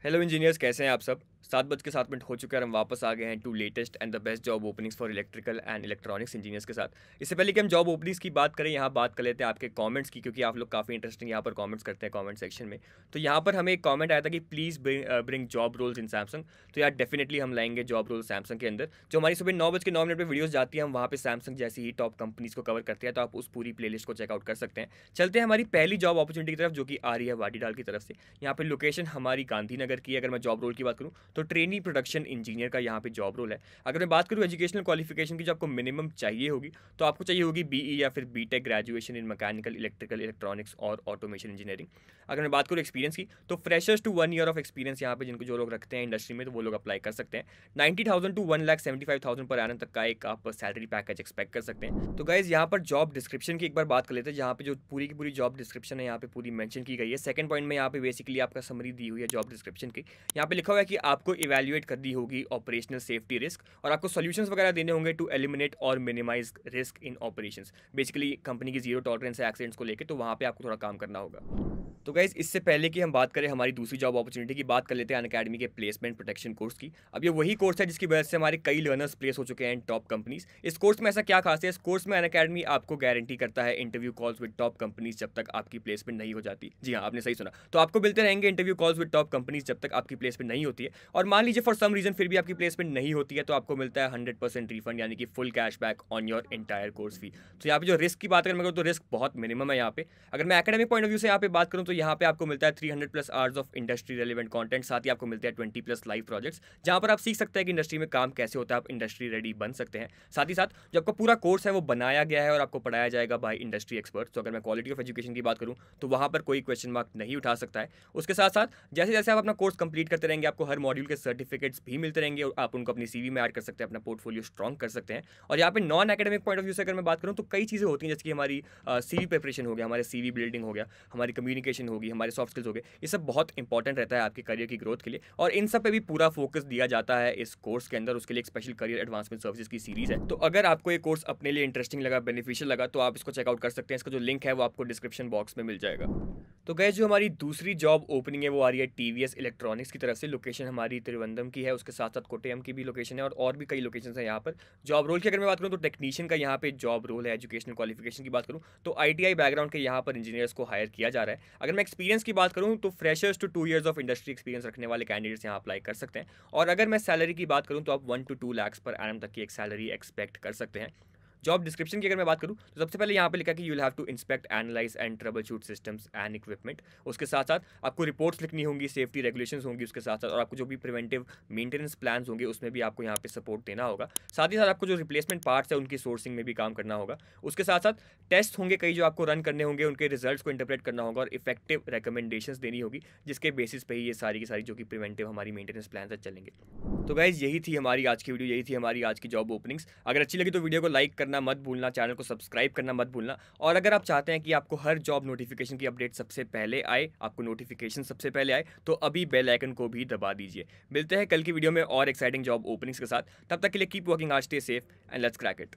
Hello engineers, कैसे हैं आप सब। 7:07 हो चुके हैं और हम वापस आ गए हैं to latest and the best job openings for electrical and electronics engineers के साथ। इससे पहले कि हम जॉब ओपनिंग्स की बात करें, यहाँ बात कर लेते हैं आपके कमेंट्स की, क्योंकि आप लोग काफ़ी इंटरेस्टिंग यहाँ पर कमेंट्स करते हैं कमेंट सेक्शन में। तो यहाँ पर हमें एक कमेंट आया था कि please bring job roles in Samsung. तो यार डेफिनेटली हम लाएंगे जॉब रोल सैमसंग के अंदर। जो हमारी सुबह 9:09 पर वीडियोज़ जाती है, हम वहाँ पर सैमसंग जैसी ही टॉप कंपनीज़ को कवर करते हैं, तो आप उस पूरी प्लेलिस्ट को चेकआउट कर सकते हैं। चलते हैं हमारी पहली जॉब अपॉर्चुनिटी की तरफ, जो कि आ रही है वाडीडाल की तरफ से। यहाँ पर लोकेशन हमारी गांधीनगर की है। अगर मैं जॉब रोल की बात करूँ तो ट्रेनी प्रोडक्शन इंजीनियर का यहाँ पे जॉब रोल है। अगर मैं बात करूँ एजुकेशनल क्वालिफिकेशन की, जो आपको मिनिमम चाहिए होगी, तो आपको चाहिए होगी बीई या फिर BTech graduation in mechanical, electrical, electronics और ऑटोमेशन इंजीनियरिंग। अगर मैं बात करूँ एक्सपीरियंस की, तो freshers to 1 year of experience यहाँ पे जिनको जो लोग रखते हैं इंडस्ट्री में, तो वो लोग अप्लाई कर सकते हैं। 90,000 टू 1,75,000 पर एनम तक का एक आप सैलरी पैकेज एक्सपेक्ट कर सकते हैं। तो गाइज यहाँ पर जॉब डिस्क्रिप्शन की एक बार बात कर लेते हैं, जहाँ पे जो पूरी की पूरी जॉब डिस्क्रिप्शन है यहाँ पे पूरी मेंशन की गई है। सेकंड पॉइंट में यहाँ पे बेसिकली आपका समरी दी हुई है जॉब डिस्क्रिप्शन की। यहाँ पे लिखा हुआ है कि आपको इवैल्यूएट करनी होगी ऑपरेशनल सेफ्टी रिस्क, और आपको सॉल्यूशंस वगैरह देने होंगे टू एलिमिनेट और minimize risk in operations. Basically company की जीरो टॉलरेंस है एक्सीडेंट्स को लेकर, तो वहाँ पे आपको थोड़ा काम करना होगा। तो गाइज इससे पहले कि हम बात करें हमारी दूसरी जॉब अपॉर्चुनिटी की, बात कर लेते हैं अनअकैडमी के प्लेसमेंट प्रोटेक्शन कोर्स की। अब ये वही कोर्स है जिसकी वजह से हमारे कई लर्नर्स प्लेस हो चुके हैं टॉप कंपनीज। इस कोर्स में ऐसा क्या खास है, इस कोर्स में अनअकैडमी आपको गारंटी करता है interview calls with top companies जब तक आपकी प्लेसमेंट नहीं हो जाती। जी हाँ, आपने सही सुना। तो आपको मिलते रहेंगे interview calls with top companies जब तक आपकी प्लेसमेंट नहीं होती है। और मान लीजिए फॉर सम रीजन फिर भी आपकी प्लेसमेंट नहीं होती है, तो आपको मिलता है 100% रिफंड, यानी कि full cashback on your entire course fee. तो यहाँ पे जो रिस्क की बात करें मैं, तो रिस्क बहुत मिनिमम है यहाँ पे। अगर मैं एकेडमिक पॉइंट ऑफ व्यू से यहाँ पे बात करूँ, तो यहाँ पे आपको मिलता है 300+ hours of industry relevant content. साथ ही आपको मिलते हैं 20+ लाइव प्रोजेक्ट्स, जहां पर आप सीख सकते हैं कि इंडस्ट्री में काम कैसे होता है, आप इंडस्ट्री रेडी बन सकते हैं। साथ ही साथ जो आपका पूरा कोर्स है वो बनाया गया है और आपको पढ़ाया जाएगा बाय इंडस्ट्री एक्सपर्ट्स। तो अगर मैं क्वालिटी ऑफ एजुकेशन की बात करूं, तो वहां पर कोई क्वेश्चन मार्क नहीं उठा सकता है। उसके साथ साथ जैसे जैसे आप अपना कोर्स कंप्लीट करते रहेंगे, आपको हर मॉड्यूल के सर्टिफिकेट्स भी मिलते रहेंगे और आप उनको अपनी सीवी में ऐड कर सकते हैं, अपना पोर्टफोलियो स्ट्रॉन्ग कर सकते हैं। और यहाँ पे non academic point of view से अगर मैं बात करूँ, तो कई चीज़ें होती हैं, जैसे कि हमारी सीवी प्रिपरेशन हो गया, हमारे सीवी बिल्डिंग हो गया, हमारी कम्युनिकेशन होगी, हमारे सॉफ्ट स्किल्स हो गए। ये सब बहुत इंपॉर्टेंट रहता है आपके करियर की ग्रोथ के लिए, और इन सब पे भी पूरा फोकस दिया जाता है इस कोर्स के अंदर। उसके लिए एक स्पेशल करियर एडवांसमेंट सर्विसेज की सीरीज है। तो अगर आपको ये कोर्स अपने लिए इंटरेस्टिंग लगा, बेनिफिशियल लगा, तो आप इसको चेकआउट कर सकते हैं। इसका जो लिंक है वो आपको डिस्क्रिप्शन बॉक्स में मिल जाएगा। तो गैस जो हमारी दूसरी जॉब ओपनिंग है वो आ रही है टीवीएस इलेक्ट्रॉनिक्स की तरफ से। लोकेशन हमारी त्रिवेंद्रम की है, उसके साथ साथ कोट्टयम की भी लोकेशन है, और भी कई लोकेशन है यहाँ पर। जॉब रोल की अगर मैं बात करूँ, तो टेक्नीशियन का यहाँ पे जॉब रोल है। एजुकेशनल क्वालिफिकेशन की बात करूँ, तो आईटीआई बैकग्राउंड के यहाँ पर इंजीनियर्स को हायर किया जा रहा है। अगर मैं एक्सपीरियंस की बात करूँ, तो freshers to 2 years of industry experience रखने वाले कैंडिडेट्स यहाँ अप्लाई कर सकते हैं। और अगर मैं सैलरी की बात करूँ, तो आप 1 to 2 लाख पर एनम तक की एक सैलरी एक्सपेक्ट कर सकते हैं। जॉब डिस्क्रिप्शन की अगर मैं बात करूँ, तो सबसे पहले यहाँ पे लिखा कि you will have to inspect, analyze and troubleshoot systems and equipment. उसके साथ साथ आपको रिपोर्ट्स लिखनी होंगी, सेफ्टी रेगुलेशंस होंगी उसके साथ साथ, और आपको जो भी प्रिवेंटिव मेंटेनेंस प्लान्स होंगे उसमें भी आपको यहाँ पे सपोर्ट देना होगा। साथ ही साथ आपको जो रिप्लेसमेंट पार्ट्स है उनकी सोर्सिंग में भी काम करना होगा। उसके साथ साथ टेस्ट होंगे कई जो आपको रन करने होंगे, उनके रिजल्ट्स को इंटरप्रेट करना होगा, और इफेक्टिव रिकमेंडेशंस देनी होगी, जिसके बेसिस पे ही ये सारी की सारी जो कि प्रिवेंटिव हमारी मेंटेनेंस प्लान चलेंगे। तो गाइज यही थी हमारी आज की वीडियो, यही थी हमारी आज की जॉब ओपनिंग्स। अगर अच्छी लगी तो वीडियो को लाइक करना मत भूलना, चैनल को सब्सक्राइब करना मत भूलना। और अगर आप चाहते हैं कि आपको हर जॉब नोटिफिकेशन की अपडेट सबसे पहले आए, आपको नोटिफिकेशन सबसे पहले आए, तो अभी बेल आइकन को भी दबा दीजिए। मिलते हैं कल की वीडियो में और एक्साइटिंग जॉब ओपनिंग्स के साथ। तब तक के लिए keep working hard, stay safe and let's crack it.